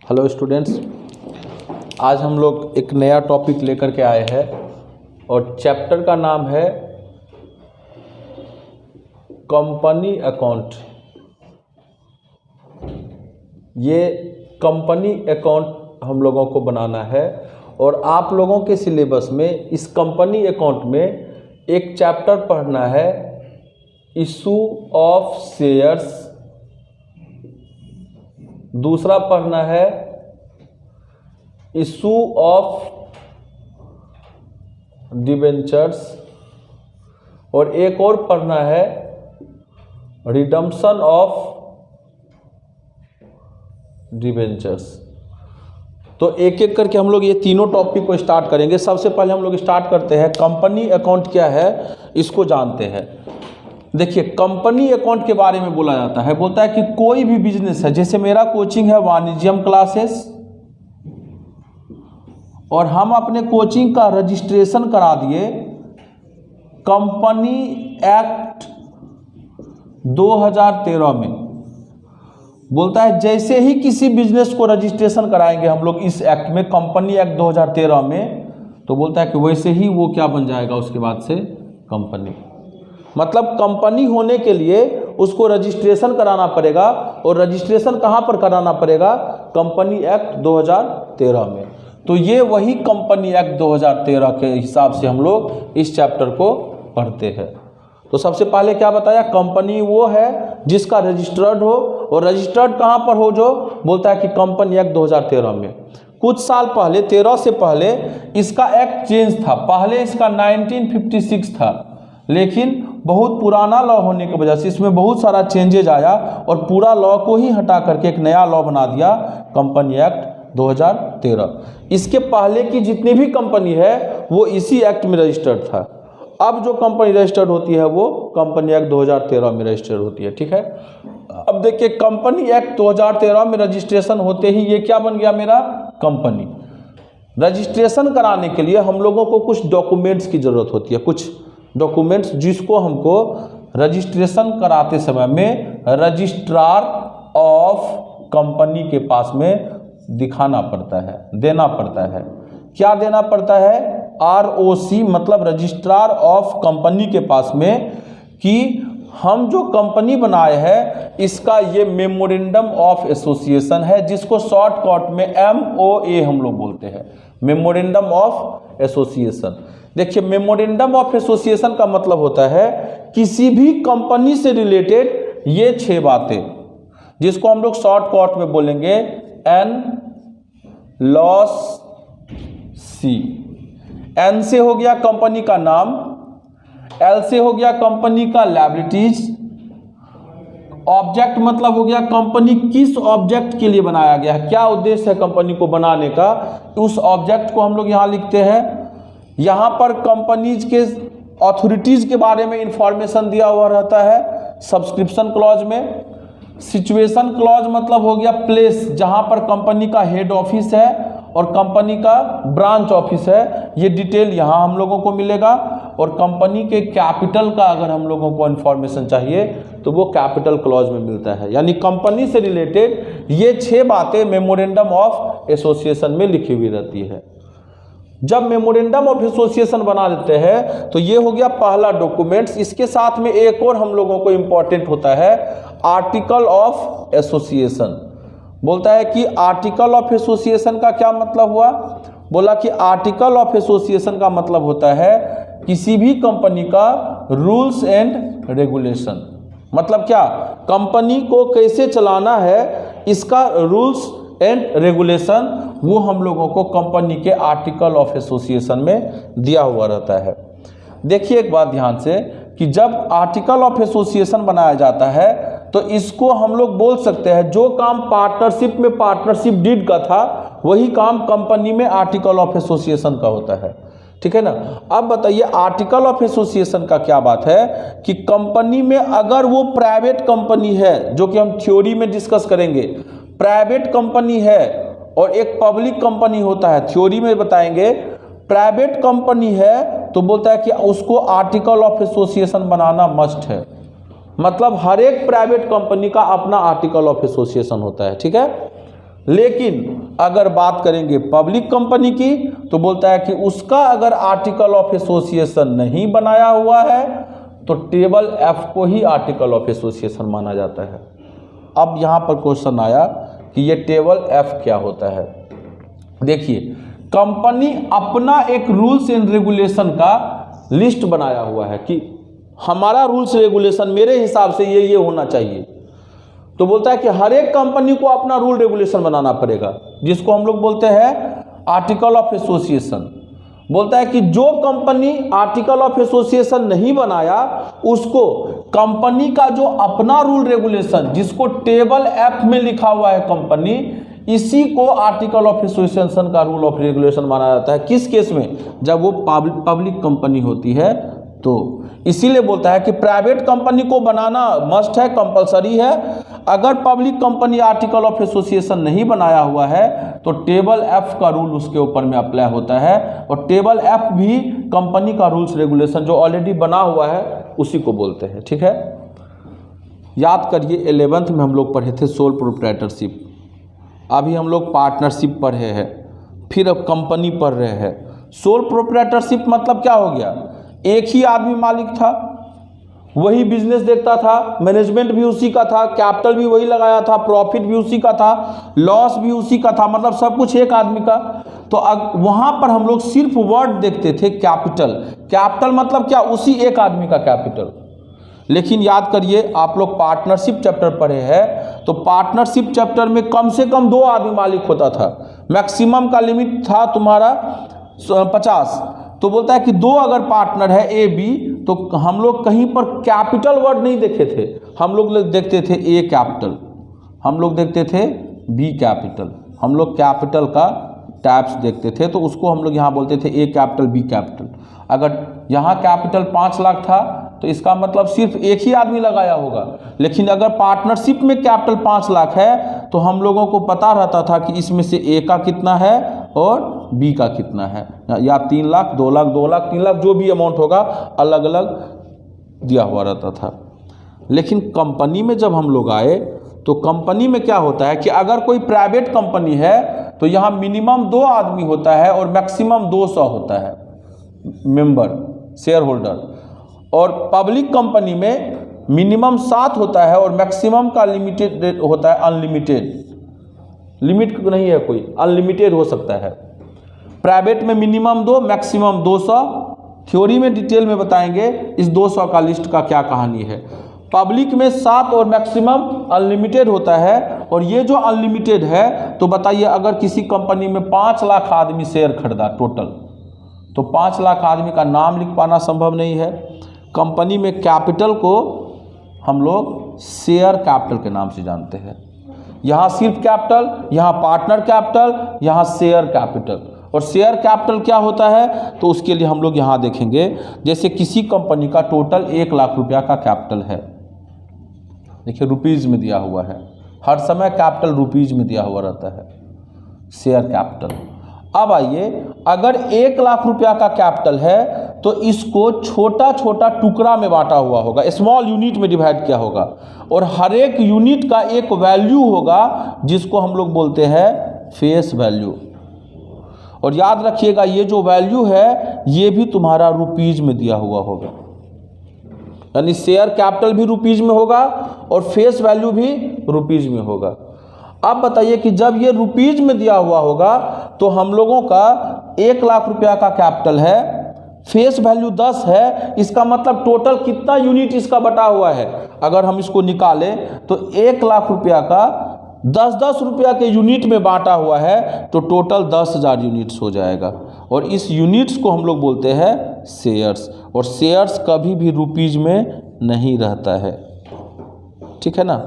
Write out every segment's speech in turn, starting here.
Hello students, आज हम लोग एक नया टॉपिक लेकर के आए हैं और चैप्टर का नाम है कंपनी अकाउंट। ये कंपनी अकाउंट हम लोगों को बनाना है और आप लोगों के सिलेबस में इस कंपनी अकाउंट में एक चैप्टर पढ़ना है, इशू ऑफ शेयर्स। दूसरा पढ़ना है इशू ऑफ डिबेंचर्स और एक और पढ़ना है रिडम्पशन ऑफ डिबेंचर्स। तो एक एक करके हम लोग ये तीनों टॉपिक को स्टार्ट करेंगे। सबसे पहले हम लोग स्टार्ट करते हैं कंपनी अकाउंट क्या है, इसको जानते हैं। देखिए, कंपनी अकाउंट के बारे में बोला जाता है, बोलता है कि कोई भी बिजनेस है, जैसे मेरा कोचिंग है वाणिज्यम क्लासेस, और हम अपने कोचिंग का रजिस्ट्रेशन करा दिए कंपनी एक्ट 2013 में। बोलता है जैसे ही किसी बिजनेस को रजिस्ट्रेशन कराएंगे हम लोग इस एक्ट में, कंपनी एक्ट 2013 में, तो बोलता है कि वैसे ही वो क्या बन जाएगा उसके बाद से, कंपनी। मतलब कंपनी होने के लिए उसको रजिस्ट्रेशन कराना पड़ेगा, और रजिस्ट्रेशन कहाँ पर कराना पड़ेगा, कंपनी एक्ट 2013 में। तो ये वही कंपनी एक्ट 2013 के हिसाब से हम लोग इस चैप्टर को पढ़ते हैं। तो सबसे पहले क्या बताया, कंपनी वो है जिसका रजिस्टर्ड हो, और रजिस्टर्ड कहाँ पर हो, जो बोलता है कि कंपनी एक्ट 2013 में। कुछ साल पहले, 13 से पहले इसका एक्ट चेंज था। पहले इसका 1956 था, लेकिन बहुत पुराना लॉ होने की वजह से इसमें बहुत सारा चेंजेज आया और पूरा लॉ को ही हटा करके एक नया लॉ बना दिया, कंपनी एक्ट 2013। इसके पहले की जितनी भी कंपनी है वो इसी एक्ट में रजिस्टर्ड था। अब जो कंपनी रजिस्टर्ड होती है वो कंपनी एक्ट 2013 में रजिस्टर्ड होती है, ठीक है। अब देखिए, कंपनी एक्ट 2013 में रजिस्ट्रेशन होते ही ये क्या बन गया, मेरा कंपनी। रजिस्ट्रेशन कराने के लिए हम लोगों को कुछ डॉक्यूमेंट्स की ज़रूरत होती है, कुछ डॉक्यूमेंट्स जिसको हमको रजिस्ट्रेशन कराते समय में रजिस्ट्रार ऑफ कंपनी के पास में दिखाना पड़ता है, देना पड़ता है। क्या देना पड़ता है, ROC, मतलब रजिस्ट्रार ऑफ कंपनी के पास में, कि हम जो कंपनी बनाए हैं इसका ये मेमोरेंडम ऑफ एसोसिएशन है, जिसको शॉर्टकट में MOA हम लोग बोलते हैं, मेमोरेंडम ऑफ एसोसिएशन। देखिए, मेमोरेंडम ऑफ एसोसिएशन का मतलब होता है किसी भी कंपनी से रिलेटेड ये 6 बातें, जिसको हम लोग शॉर्टकट में बोलेंगे NLOC। N से हो गया कंपनी का नाम, L से हो गया कंपनी का लायबिलिटीज, ऑब्जेक्ट मतलब हो गया कंपनी किस ऑब्जेक्ट के लिए बनाया गया है, क्या उद्देश्य है कंपनी को बनाने का, उस ऑब्जेक्ट को हम लोग यहाँ लिखते हैं। यहाँ पर कंपनीज के अथॉरिटीज के बारे में इंफॉर्मेशन दिया हुआ रहता है सब्सक्रिप्शन क्लॉज में। सिचुएशन क्लॉज मतलब हो गया प्लेस, जहाँ पर कंपनी का हेड ऑफिस है और कंपनी का ब्रांच ऑफिस है, ये डिटेल यहाँ हम लोगों को मिलेगा। और कंपनी के कैपिटल का अगर हम लोगों को इन्फॉर्मेशन चाहिए तो वो कैपिटल क्लॉज में मिलता है। यानी कंपनी से रिलेटेड ये 6 बातें मेमोरेंडम ऑफ एसोसिएशन में लिखी हुई रहती है। जब मेमोरेंडम ऑफ एसोसिएशन बना देते हैं तो ये हो गया पहला डॉक्यूमेंट्स। इसके साथ में एक और हम लोगों को इम्पोर्टेंट होता है आर्टिकल ऑफ एसोसिएशन। बोलता है कि आर्टिकल ऑफ एसोसिएशन का क्या मतलब हुआ, बोला कि आर्टिकल ऑफ एसोसिएशन का मतलब होता है किसी भी कंपनी का रूल्स एंड रेगुलेशन। मतलब क्या, कंपनी को कैसे चलाना है, इसका रूल्स एंड रेगुलेशन वो हम लोगों को कंपनी के आर्टिकल ऑफ एसोसिएशन में दिया हुआ रहता है। देखिए एक बात ध्यान से, कि जब आर्टिकल ऑफ एसोसिएशन बनाया जाता है तो इसको हम लोग बोल सकते हैं, जो काम पार्टनरशिप में पार्टनरशिप डीड का था वही काम कंपनी में आर्टिकल ऑफ एसोसिएशन का होता है, ठीक है ना। अब बताइए, आर्टिकल ऑफ एसोसिएशन का क्या बात है कि कंपनी में अगर वो प्राइवेट कंपनी है, जो कि हम थ्योरी में डिस्कस करेंगे, प्राइवेट कंपनी है और एक पब्लिक कंपनी होता है, थ्योरी में बताएंगे। प्राइवेट कंपनी है तो बोलता है कि उसको article of association banana must है। मतलब हर एक प्राइवेट कंपनी का अपना आर्टिकल ऑफ एसोसिएशन होता है, ठीक है। लेकिन अगर बात करेंगे पब्लिक कंपनी की तो बोलता है कि उसका अगर आर्टिकल ऑफ एसोसिएशन नहीं बनाया हुआ है तो टेबल एफ को ही आर्टिकल ऑफ एसोसिएशन माना जाता है। अब यहाँ पर क्वेश्चन आया कि ये टेबल एफ क्या होता है। देखिए, कंपनी अपना एक रूल्स एंड रेगुलेशन का लिस्ट बनाया हुआ है कि हमारा रूल्स रेगुलेशन मेरे हिसाब से ये होना चाहिए। तो बोलता है कि हर एक कंपनी को अपना रूल रेगुलेशन बनाना पड़ेगा, जिसको हम लोग बोलते हैं आर्टिकल ऑफ एसोसिएशन। बोलता है कि जो कंपनी आर्टिकल ऑफ एसोसिएशन नहीं बनाया उसको कंपनी का जो अपना रूल रेगुलेशन, जिसको टेबल एफ में लिखा हुआ है कंपनी, इसी को आर्टिकल ऑफ एसोसिएशन का रूल ऑफ रेगुलेशन माना जाता है। किस केस में? जब वो पब्लिक कंपनी होती है तो। इसीलिए बोलता है कि प्राइवेट कंपनी को बनाना मस्ट है, कंपलसरी है। अगर public company article of association नहीं बनाया हुआ है तो टेबल एफ का रूल उसके ऊपर में अप्लाई होता है, और टेबल एफ भी कंपनी का रूल्स रेगुलेशन जो ऑलरेडी बना हुआ है उसी को बोलते हैं। ठीक है, याद करिए 11th में हम लोग पढ़े थे सोल प्रोप्राइटरशिप, अभी हम लोग पार्टनरशिप पढ़े हैं, फिर अब कंपनी पढ़ रहे हैं। सोल प्रोप्राइटरशिप मतलब क्या हो गया? एक ही आदमी मालिक था, वही बिजनेस देखता था, मैनेजमेंट भी उसी का था, कैपिटल भी वही लगाया था, प्रॉफिट भी उसी का था, लॉस भी उसी का था, मतलब सब कुछ एक आदमी का। तो वहाँ पर हम लोग सिर्फ वर्ड देखते थे कैपिटल। कैपिटल मतलब क्या? उसी एक आदमी का कैपिटल। लेकिन याद करिए, आप लोग पार्टनरशिप चैप्टर पढ़े हैं, तो पार्टनरशिप चैप्टर में कम से कम 2 आदमी मालिक होता था। मैक्सिमम का लिमिट था तुम्हारा 50। तो बोलता है कि 2 अगर पार्टनर है ए बी, तो हम लोग कहीं पर कैपिटल वर्ड नहीं देखे थे। हम लोग देखते थे ए कैपिटल, हम लोग देखते थे बी कैपिटल, हम लोग कैपिटल का टाइप्स देखते थे। तो उसको हम लोग यहाँ बोलते थे ए कैपिटल बी कैपिटल। अगर यहाँ कैपिटल 5 लाख था तो इसका मतलब सिर्फ एक ही आदमी लगाया होगा। लेकिन अगर पार्टनरशिप में कैपिटल 5 लाख है तो हम लोगों को पता रहता था कि इसमें से ए का कितना है और बी का कितना है, या 3 लाख 2 लाख 2 लाख 3 लाख जो भी अमाउंट होगा अलग अलग दिया हुआ रहता था। लेकिन कंपनी में जब हम लोग आए तो कंपनी में क्या होता है कि अगर कोई प्राइवेट कंपनी है तो यहाँ मिनिमम 2 आदमी होता है और मैक्सिमम 200 होता है मेंबर, शेयर होल्डर। और पब्लिक कंपनी में मिनिमम 7 होता है और मैक्सिमम का लिमिटेड होता है अनलिमिटेड, लिमिट नहीं है कोई, अनलिमिटेड हो सकता है। प्राइवेट में मिनिमम 2 मैक्सिमम 200। थ्योरी में डिटेल में बताएंगे इस 200 का लिस्ट का क्या कहानी है। पब्लिक में 7 और मैक्सिमम अनलिमिटेड होता है। और ये जो अनलिमिटेड है तो बताइए, अगर किसी कंपनी में 5 लाख आदमी शेयर खरीदा टोटल, तो 5 लाख आदमी का नाम लिख पाना संभव नहीं है। कंपनी में कैपिटल को हम लोग शेयर कैपिटल के नाम से जानते हैं। यहाँ सिर्फ कैपिटल, यहाँ पार्टनर कैपिटल, यहाँ शेयर कैपिटल। और शेयर कैपिटल क्या होता है तो उसके लिए हम लोग यहाँ देखेंगे, जैसे किसी कंपनी का टोटल 1 लाख रुपया का कैपिटल है, देखिए रुपीज़ में दिया हुआ है, हर समय कैपिटल रुपीज़ में दिया हुआ रहता है, शेयर कैपिटल। अब आइए, अगर 1 लाख रुपया का कैपिटल है तो इसको छोटा छोटा टुकड़ा में बांटा हुआ होगा, स्मॉल यूनिट में डिवाइड किया होगा, और हर एक यूनिट का एक वैल्यू होगा जिसको हम लोग बोलते हैं फेस वैल्यू। और याद रखिएगा, ये जो वैल्यू है ये भी तुम्हारा रुपीज़ में दिया हुआ होगा, यानी शेयर कैपिटल भी रुपीज़ में होगा और फेस वैल्यू भी रुपीज़ में होगा। अब बताइए कि जब ये रुपीज़ में दिया हुआ होगा तो हम लोगों का 1 लाख रुपया का कैपिटल है, फेस वैल्यू 10 है, इसका मतलब टोटल कितना यूनिट इसका बटा हुआ है। अगर हम इसको निकालें तो 1 लाख रुपया का 10-10 रुपया के यूनिट में बांटा हुआ है तो टोटल 10,000 यूनिट्स हो जाएगा। और इस यूनिट्स को हम लोग बोलते हैं शेयर्स, और शेयर्स कभी भी रुपीज़ में नहीं रहता है, ठीक है ना।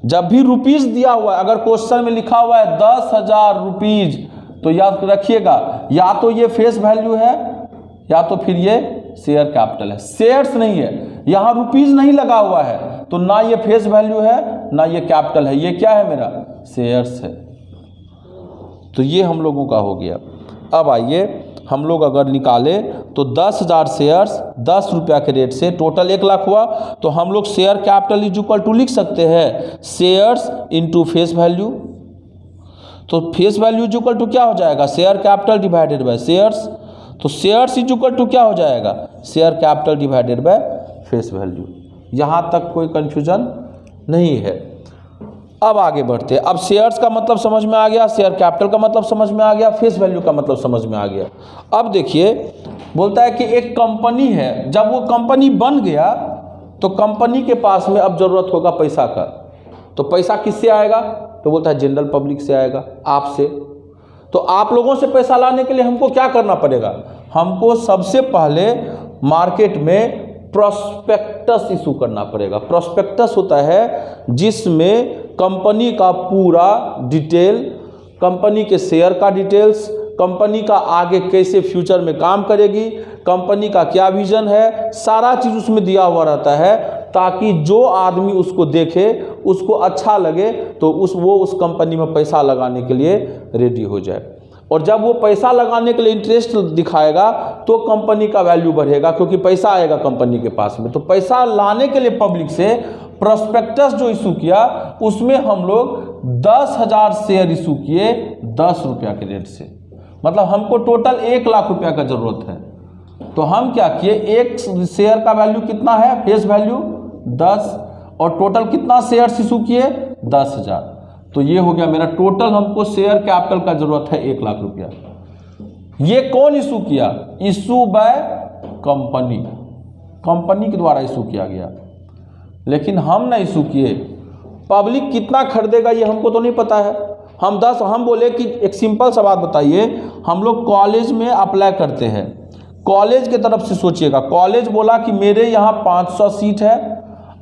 जब भी रुपीज़ दिया हुआ है, अगर क्वेश्चन में लिखा हुआ है 10,000 रुपीज़, तो याद रखिएगा या तो ये फेस वैल्यू है या तो फिर ये शेयर कैपिटल है, शेयर्स नहीं है। यहाँ रुपीज़ नहीं लगा हुआ है तो ना ये फेस वैल्यू है ना ये कैपिटल है, ये क्या है मेरा शेयर्स है। तो ये हम लोगों का हो गया। अब आइए हम लोग अगर निकालें तो 10,000 शेयर्स 10 रुपया के रेट से टोटल 1 लाख हुआ, तो हम लोग share capital is equal to लिख सकते हैं शेयर्स इंटू फेस वैल्यू। तो face value is equal to क्या हो जाएगा, share capital divided by shares. तो शेयर्स इज इक्वल टू क्या हो जाएगा, share capital divided by face value. यहाँ तक कोई कंफ्यूजन नहीं है। अब आगे बढ़ते हैं। अब शेयर्स का मतलब समझ में आ गया, शेयर कैपिटल का मतलब समझ में आ गया, फेस वैल्यू का मतलब समझ में आ गया। अब देखिए बोलता है कि एक कंपनी है, जब वो कंपनी बन गया तो कंपनी के पास में अब ज़रूरत होगा पैसा का। तो पैसा किससे आएगा, तो बोलता है जनरल पब्लिक से आएगा, आपसे। तो आप लोगों से पैसा लाने के लिए हमको क्या करना पड़ेगा, हमको सबसे पहले मार्केट में प्रोस्पेक्टस इशू करना पड़ेगा। प्रोस्पेक्टस होता है जिसमें कंपनी का पूरा डिटेल, कंपनी के शेयर का डिटेल्स, कंपनी का आगे कैसे फ्यूचर में काम करेगी, कंपनी का क्या विजन है, सारा चीज़ उसमें दिया हुआ रहता है, ताकि जो आदमी उसको देखे उसको अच्छा लगे तो वो उस कंपनी में पैसा लगाने के लिए रेडी हो जाए। और जब वो पैसा लगाने के लिए इंटरेस्ट दिखाएगा तो कंपनी का वैल्यू बढ़ेगा, क्योंकि पैसा आएगा कंपनी के पास में। तो पैसा लाने के लिए पब्लिक से प्रोस्पेक्टस जो इशू किया उसमें हम लोग 10,000 शेयर इशू किए 10 रुपया के रेट से। मतलब हमको टोटल 1 लाख रुपया का ज़रूरत है। तो हम क्या किए, एक शेयर का वैल्यू कितना है, फेस वैल्यू 10, और टोटल कितना शेयर इशू किए 10,000। तो ये हो गया मेरा टोटल, हमको शेयर कैपिटल का जरूरत है 1 लाख रुपया। ये कौन इशू किया, इशू बाय कंपनी, कंपनी के द्वारा इशू किया गया, लेकिन हम ना इशू किए। पब्लिक कितना खरीदेगा ये हमको तो नहीं पता है। हम बोले कि एक सिंपल सा बात बताइए, हम लोग कॉलेज में अप्लाई करते हैं, कॉलेज के तरफ से सोचिएगा, कॉलेज बोला कि मेरे यहाँ 500 सीट है,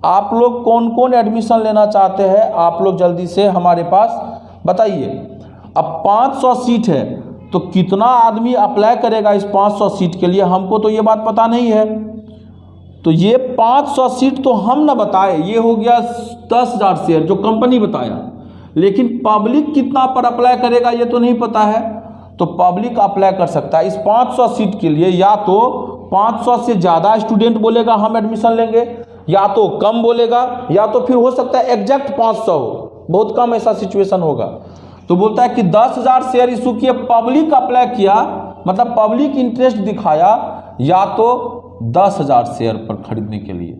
आप लोग कौन कौन एडमिशन लेना चाहते हैं, आप लोग जल्दी से हमारे पास बताइए। अब 500 सीट है तो कितना आदमी अप्लाई करेगा इस 500 सीट के लिए, हमको तो ये बात पता नहीं है। तो ये 500 सीट तो हम ना बताए, ये हो गया 10,000 शेयर जो कंपनी बताया, लेकिन पब्लिक कितना पर अप्लाई करेगा ये तो नहीं पता है। तो पब्लिक अप्लाई कर सकता है इस 500 सीट के लिए, या तो 500 से ज़्यादा स्टूडेंट बोलेगा हम एडमिशन लेंगे, या तो कम बोलेगा, या तो फिर हो सकता है एग्जैक्ट 500 हो, बहुत कम ऐसा सिचुएशन होगा। तो बोलता है कि 10,000 शेयर इशू किए, पब्लिक अप्लाई किया, मतलब पब्लिक इंटरेस्ट दिखाया, या तो 10,000 शेयर पर खरीदने के लिए।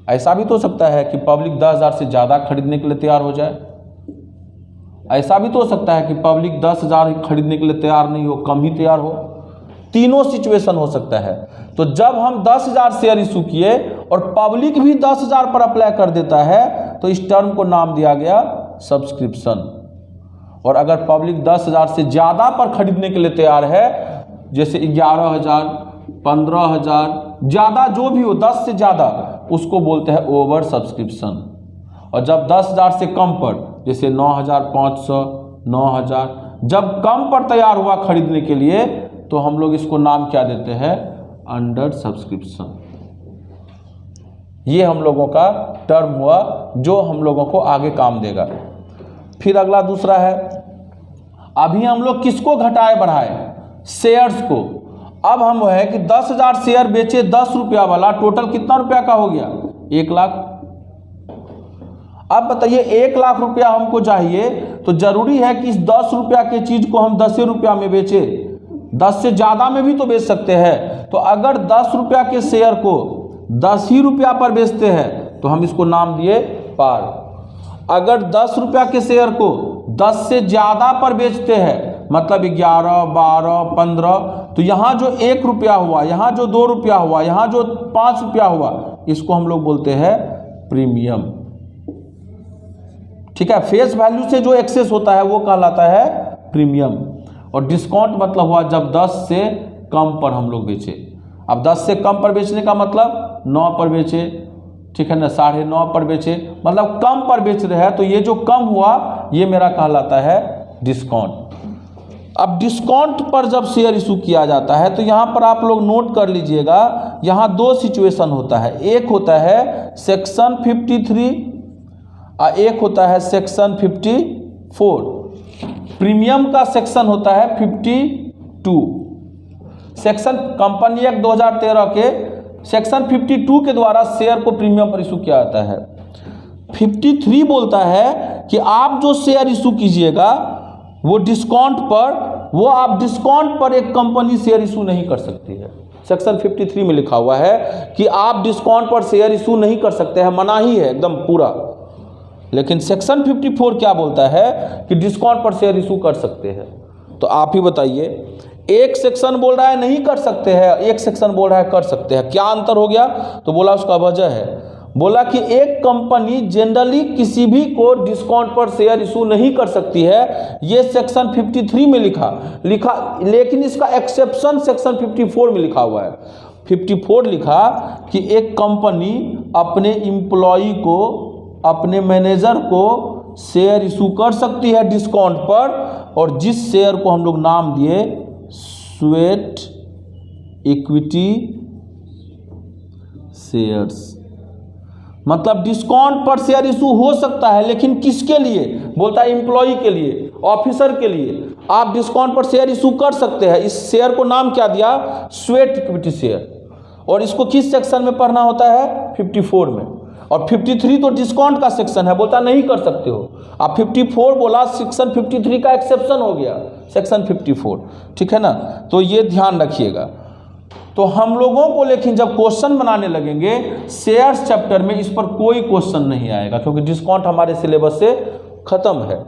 ऐसा भी तो हो सकता है कि पब्लिक 10,000 से ज़्यादा खरीदने के लिए तैयार हो जाए, ऐसा भी तो हो सकता है कि पब्लिक 10,000 खरीदने के लिए तैयार नहीं हो, कम ही तैयार हो। तीनों सिचुएशन हो सकता है। तो जब हम 10,000 शेयर इशू किए और पब्लिक भी 10,000 पर अप्लाई कर देता है तो इस टर्म को नाम दिया गया सब्सक्रिप्शन। और अगर पब्लिक 10,000 से ज़्यादा पर खरीदने के लिए तैयार है, जैसे 11,000, 15,000, ज़्यादा जो भी हो 10 से ज़्यादा, उसको बोलते हैं ओवर सब्सक्रिप्शन। और जब 10,000 से कम पर, जैसे 9,500, 9,000, जब कम पर तैयार हुआ खरीदने के लिए, तो हम लोग इसको नाम क्या देते हैं, अंडर सब्सक्रिप्शन। ये हम लोगों का टर्म हुआ जो हम लोगों को आगे काम देगा। फिर अगला दूसरा है, अभी हम लोग किसको घटाए बढ़ाए, शेयर्स को। अब हम है कि 10,000 शेयर बेचे 10 रुपया वाला, टोटल कितना रुपया का हो गया, 1 लाख। अब बताइए 1 लाख रुपया हमको चाहिए, तो जरूरी है कि इस 10 रुपया के चीज को हम 10 रुपया में बेचे, 10 से ज़्यादा में भी तो बेच सकते हैं। तो अगर 10 रुपया के शेयर को 10 ही रुपया पर बेचते हैं तो हम इसको नाम दिए पार। अगर 10 रुपया के शेयर को 10 से ज़्यादा पर बेचते हैं, मतलब 11, 12, 15, तो यहाँ जो 1 रुपया हुआ, यहाँ जो 2 रुपया हुआ, यहाँ जो 5 रुपया हुआ, इसको हम लोग बोलते हैं प्रीमियम। ठीक है, फेस वैल्यू से जो एक्सेस होता है वो कहलाता है प्रीमियम। और डिस्काउंट मतलब हुआ जब 10 से कम पर हम लोग बेचे। अब 10 से कम पर बेचने का मतलब 9 पर बेचे, ठीक है ना, 9.5 पर बेचे, मतलब कम पर बेच रहे हैं। तो ये जो कम हुआ ये मेरा कहलाता है डिस्काउंट। अब डिस्काउंट पर जब शेयर इशू किया जाता है तो यहाँ पर आप लोग नोट कर लीजिएगा, यहाँ 2 सिचुएशन होता है। एक होता है सेक्शन 53 और एक होता है सेक्शन 54। प्रीमियम का सेक्शन होता है 52। सेक्शन कंपनी एक्ट 2013 के सेक्शन 52 के द्वारा शेयर को प्रीमियम पर इशू किया जाता है। 53 बोलता है कि आप जो शेयर इशू कीजिएगा वो डिस्काउंट पर, वो आप डिस्काउंट पर एक कंपनी शेयर इशू नहीं कर सकती है। सेक्शन 53 में लिखा हुआ है कि आप डिस्काउंट पर शेयर इशू नहीं कर सकते हैं, मना ही है एकदम पूरा। लेकिन सेक्शन 54 क्या बोलता है कि डिस्काउंट पर शेयर इशू कर सकते हैं। तो आप ही बताइए, एक सेक्शन बोल रहा है नहीं कर सकते हैं, एक सेक्शन बोल रहा है कर सकते हैं, क्या अंतर हो गया? तो बोला उसका वजह है, बोला कि एक कंपनी जनरली किसी भी को डिस्काउंट पर शेयर इशू नहीं कर सकती है, ये सेक्शन 53 में लिखा, लेकिन इसका एक्सेप्शन सेक्शन 54 में लिखा हुआ है। 54 लिखा कि एक कंपनी अपने एम्प्लॉई को, अपने मैनेजर को शेयर इशू कर सकती है डिस्काउंट पर, और जिस शेयर को हम लोग नाम दिए स्वेट इक्विटी शेयर्स, मतलब डिस्काउंट पर शेयर इशू हो सकता है, लेकिन किसके लिए? बोलता है एम्प्लॉई के लिए, ऑफिसर के लिए आप डिस्काउंट पर शेयर इशू कर सकते हैं। इस शेयर को नाम क्या दिया? Sweat equity share. और इसको किस सेक्शन में पढ़ना होता है? 54 में। और 53 तो डिस्काउंट का सेक्शन है, बोलता नहीं कर सकते हो आप। 54 बोला, सेक्शन 53 का एक्सेप्शन हो गया सेक्शन 54, ठीक है ना? तो ये ध्यान रखिएगा। तो हम लोगों को लेकिन जब क्वेश्चन बनाने लगेंगे शेयर्स चैप्टर में, इस पर कोई क्वेश्चन नहीं आएगा, क्योंकि डिस्काउंट हमारे सिलेबस से खत्म है।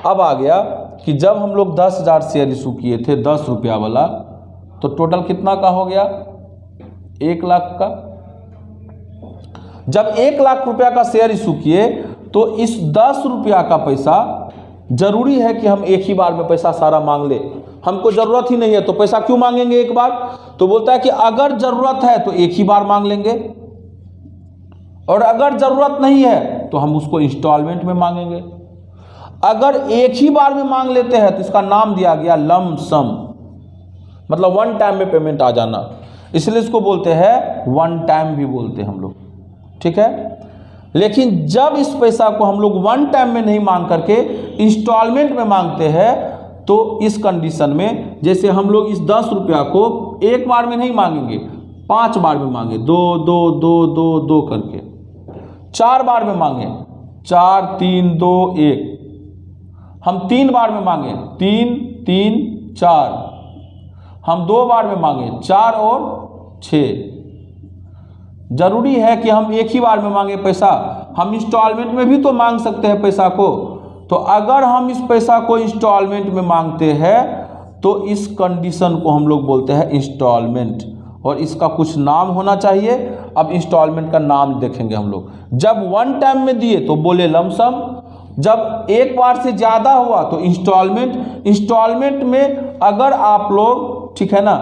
अब आ गया कि जब हम लोग 10,000 शेयर इशू किए थे 10 रुपया वाला, तो टोटल कितना का हो गया? 1 लाख का। जब 1 लाख रुपया का शेयर इशू किए तो इस 10 रुपया का पैसा, जरूरी है कि हम एक ही बार में पैसा सारा मांग ले? हमको जरूरत ही नहीं है तो पैसा क्यों मांगेंगे एक बार? तो बोलता है कि अगर जरूरत है तो एक ही बार मांग लेंगे, और अगर जरूरत नहीं है तो हम उसको इंस्टॉलमेंट में मांगेंगे। अगर एक ही बार में मांग लेते हैं तो इसका नाम दिया गया लम सम, मतलब वन टाइम में पेमेंट आ जाना, इसलिए इसको बोलते हैं वन टाइम भी बोलते हैं हम लोग, ठीक है। लेकिन जब इस पैसा को हम लोग वन टाइम में नहीं मांग करके इंस्टॉलमेंट में मांगते हैं, तो इस कंडीशन में जैसे हम लोग इस 10 रुपया को एक बार में नहीं मांगेंगे, 5 बार में मांगे, 2 2 2 2 2 करके 4 बार में मांगे, 4 3 2 1, हम 3 बार में मांगे, 3 3 4, हम 2 बार में मांगे, 4 और 6। जरूरी है कि हम एक ही बार में मांगे पैसा? हम इंस्टॉलमेंट में भी तो मांग सकते हैं पैसा को। तो अगर हम इस पैसा को इंस्टॉलमेंट में मांगते हैं तो इस कंडीशन को हम लोग बोलते हैं इंस्टॉलमेंट, और इसका कुछ नाम होना चाहिए। अब इंस्टॉलमेंट का नाम देखेंगे हम लोग। जब वन टाइम में दिए तो बोले लमसम, जब एक बार से ज़्यादा हुआ तो इंस्टॉलमेंट। इंस्टॉलमेंट में अगर आप लोग, ठीक है ना,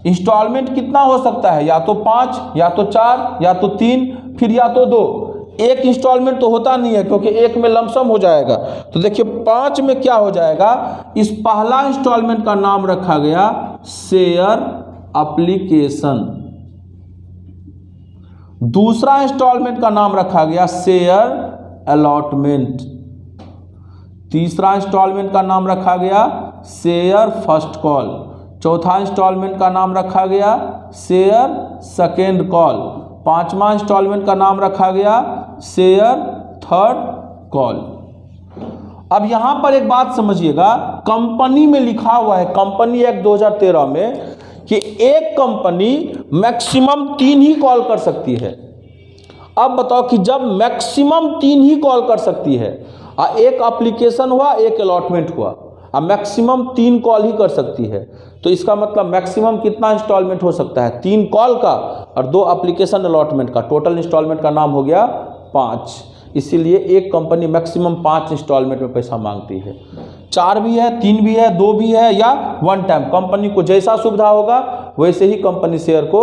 इंस्टॉलमेंट कितना हो सकता है? या तो 5, या तो 4, या तो 3, फिर या तो 2। एक इंस्टॉलमेंट तो होता नहीं है, क्योंकि एक में लमसम हो जाएगा। तो देखिए 5 में क्या हो जाएगा? इस पहला इंस्टॉलमेंट का नाम रखा गया शेयर एप्लीकेशन, दूसरा इंस्टॉलमेंट का नाम रखा गया शेयर अलॉटमेंट, तीसरा इंस्टॉलमेंट का नाम रखा गया शेयर फर्स्ट कॉल, चौथा इंस्टॉलमेंट का नाम रखा गया शेयर सेकेंड कॉल, पांचवा इंस्टॉलमेंट का नाम रखा गया शेयर थर्ड कॉल। अब यहां पर एक बात समझिएगा, कंपनी में लिखा हुआ है, कंपनी एक्ट 2013 में, कि एक कंपनी मैक्सिमम 3 ही कॉल कर सकती है। अब बताओ कि जब मैक्सिमम 3 ही कॉल कर सकती है, एक एप्लीकेशन हुआ, एक अलॉटमेंट हुआ, अब मैक्सिमम 3 कॉल ही कर सकती है, तो इसका मतलब मैक्सिमम कितना इंस्टॉलमेंट हो सकता है? 3 कॉल का और 2 एप्लीकेशन अलॉटमेंट का, टोटल इंस्टॉलमेंट का नाम हो गया 5। इसीलिए एक कंपनी मैक्सिमम 5 इंस्टॉलमेंट में पैसा मांगती है। 4 भी है, 3 भी है, 2 भी है, या वन टाइम। कंपनी को जैसा सुविधा होगा वैसे ही कंपनी शेयर को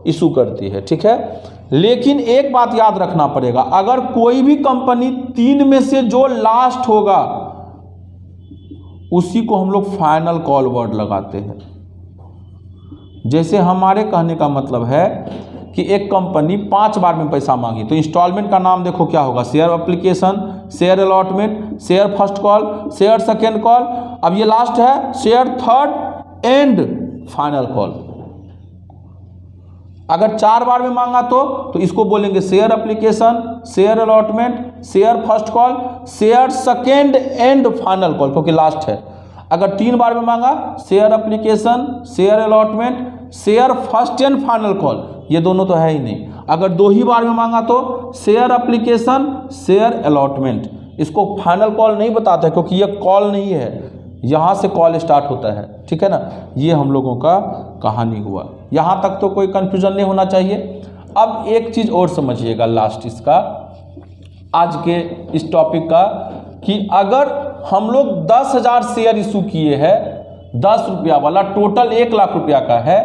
इशू करती है, ठीक है। लेकिन एक बात याद रखना पड़ेगा, अगर कोई भी कंपनी 3 में से जो लास्ट होगा उसी को हम लोग फाइनल कॉल वर्ड लगाते हैं। जैसे हमारे कहने का मतलब है कि एक कंपनी 5 बार में पैसा मांगी, तो इंस्टॉलमेंट का नाम देखो क्या होगा? Share application, share allotment, share first call, share second call, अब ये लास्ट है share third and final call. अगर 4 बार में मांगा तो इसको बोलेंगे share application, share allotment, share first call, share second and final call, क्योंकि लास्ट है। अगर 3 बार में मांगा share application, share allotment, share first and final call, ये दोनों तो है ही नहीं। अगर 2 ही बार में मांगा तो शेयर एप्लीकेशन, शेयर अलॉटमेंट। इसको फाइनल कॉल नहीं बताते क्योंकि ये कॉल नहीं है, यहाँ से कॉल स्टार्ट होता है, ठीक है ना। ये हम लोगों का कहानी हुआ, यहाँ तक तो कोई कंफ्यूजन नहीं होना चाहिए। अब एक चीज़ और समझिएगा लास्ट इसका, आज के इस टॉपिक का, कि अगर हम लोग 10,000 शेयर इशू किए हैं, 10 रुपया वाला, टोटल 1 लाख रुपया का है,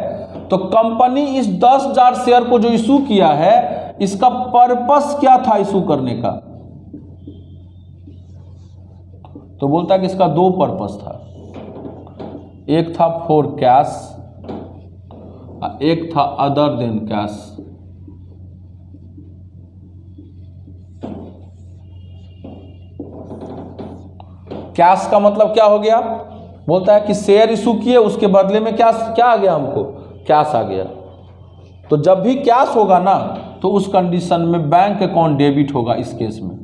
तो कंपनी इस 10,000 शेयर को जो इशू किया है, इसका पर्पस क्या था इशू करने का? तो बोलता है कि इसका 2 पर्पस था, एक था फॉर कैश, एक था अदर देन कैश। कैश का मतलब क्या हो गया? बोलता है कि शेयर इशू किए, उसके बदले में क्या आ गया हमको? कैश आ गया। तो जब भी कैश होगा ना, तो उस कंडीशन में बैंक अकाउंट डेबिट होगा इस केस में,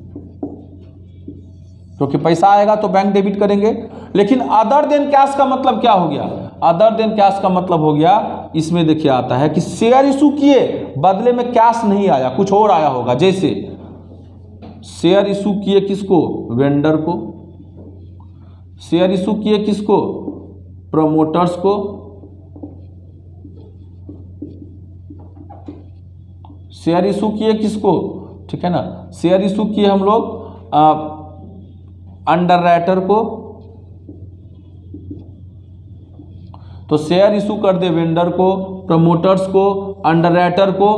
क्योंकि पैसा आएगा तो बैंक डेबिट करेंगे। लेकिन अदर देन कैश का मतलब क्या हो गया? अदर देन कैश का मतलब हो गया, इसमें देखिए आता है कि शेयर इशू किए, बदले में कैश नहीं आया, कुछ और आया होगा। जैसे शेयर इशू किए किसको? वेंडर को। शेयर इशू किए किसको? प्रमोटर्स को। शेयर इशू किए किसको? ठीक है ना, शेयर इशू किए हम लोग अंडर राइटर को। तो शेयर इशू कर दे वेंडर को, प्रमोटर्स को, अंडर राइटर को,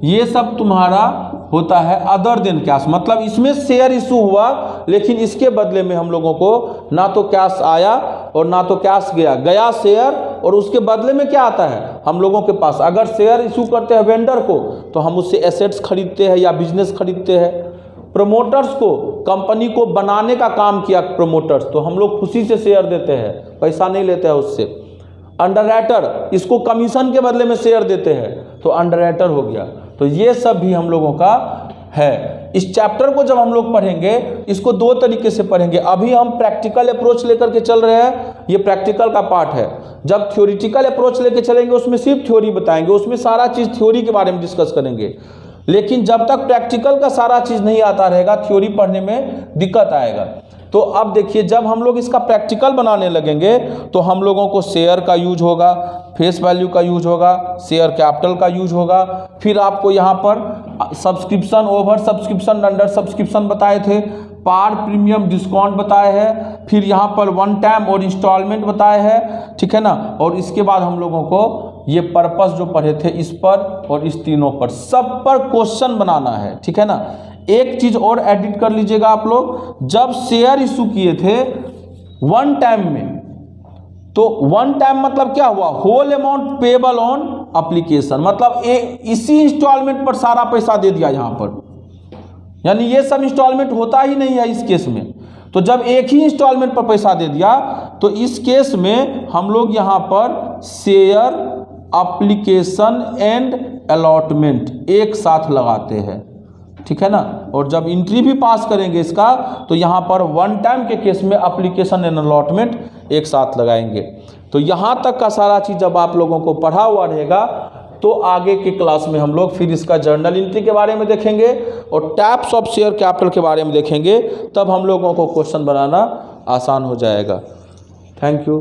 ये सब तुम्हारा होता है अदर देन कैश। मतलब इसमें शेयर इशू हुआ, लेकिन इसके बदले में हम लोगों को ना तो कैश आया और ना तो कैश गया शेयर, और उसके बदले में क्या आता है हम लोगों के पास? अगर शेयर इशू करते हैं वेंडर को, तो हम उससे एसेट्स खरीदते हैं या बिजनेस खरीदते हैं। प्रमोटर्स को, कंपनी को बनाने का काम किया प्रमोटर्स, तो हम लोग खुशी से शेयर देते हैं, पैसा नहीं लेते हैं उससे। अंडर राइटर, इसको कमीशन के बदले में शेयर देते हैं, तो अंडर राइटर हो गया। तो ये सब भी हम लोगों का है। इस चैप्टर को जब हम लोग पढ़ेंगे, इसको 2 तरीके से पढ़ेंगे। अभी हम प्रैक्टिकल अप्रोच लेकर के चल रहे हैं, ये प्रैक्टिकल का पार्ट है। जब थ्योरेटिकल अप्रोच लेकर चलेंगे, उसमें सिर्फ थ्योरी बताएंगे, उसमें सारा चीज़ थ्योरी के बारे में डिस्कस करेंगे। लेकिन जब तक प्रैक्टिकल का सारा चीज़ नहीं आता रहेगा, थ्योरी पढ़ने में दिक्कत आएगा। तो अब देखिए, जब हम लोग इसका प्रैक्टिकल बनाने लगेंगे, तो हम लोगों को शेयर का यूज होगा, फेस वैल्यू का यूज होगा, शेयर कैपिटल का यूज होगा। फिर आपको यहाँ पर subscription, over subscription, under subscription बताए थे, पार प्रीमियम डिस्काउंट बताए हैं, फिर यहाँ पर 1 टाइम और इंस्टॉलमेंट बताए हैं, ठीक है ना। और इसके बाद हम लोगों को ये पर्पस जो पढ़े थे, इस पर और इस तीनों पर, सब पर क्वेश्चन बनाना है, ठीक है ना। एक चीज़ और एडिट कर लीजिएगा आप लोग, जब शेयर इशू किए थे 1 टाइम में, तो 1 टाइम मतलब क्या हुआ? Whole amount payable on application, मतलब इसी इंस्टॉलमेंट पर सारा पैसा दे दिया यहाँ पर, यानी ये सब इंस्टॉलमेंट होता ही नहीं है इस केस में। तो जब एक ही इंस्टॉलमेंट पर पैसा दे दिया, तो इस केस में हम लोग यहाँ पर शेयर एप्लीकेशन एंड अलॉटमेंट एक साथ लगाते हैं, ठीक है ना। और जब एंट्री भी पास करेंगे इसका, तो यहाँ पर 1 टाइम के केस में एप्लीकेशन एंड अलॉटमेंट एक साथ लगाएंगे। तो यहाँ तक का सारा चीज़ जब आप लोगों को पढ़ा हुआ रहेगा, तो आगे की क्लास में हम लोग फिर इसका जर्नल एंट्री के बारे में देखेंगे और टाइप्स ऑफ शेयर कैपिटल के बारे में देखेंगे। तब हम लोगों को क्वेश्चन बनाना आसान हो जाएगा। Thank you.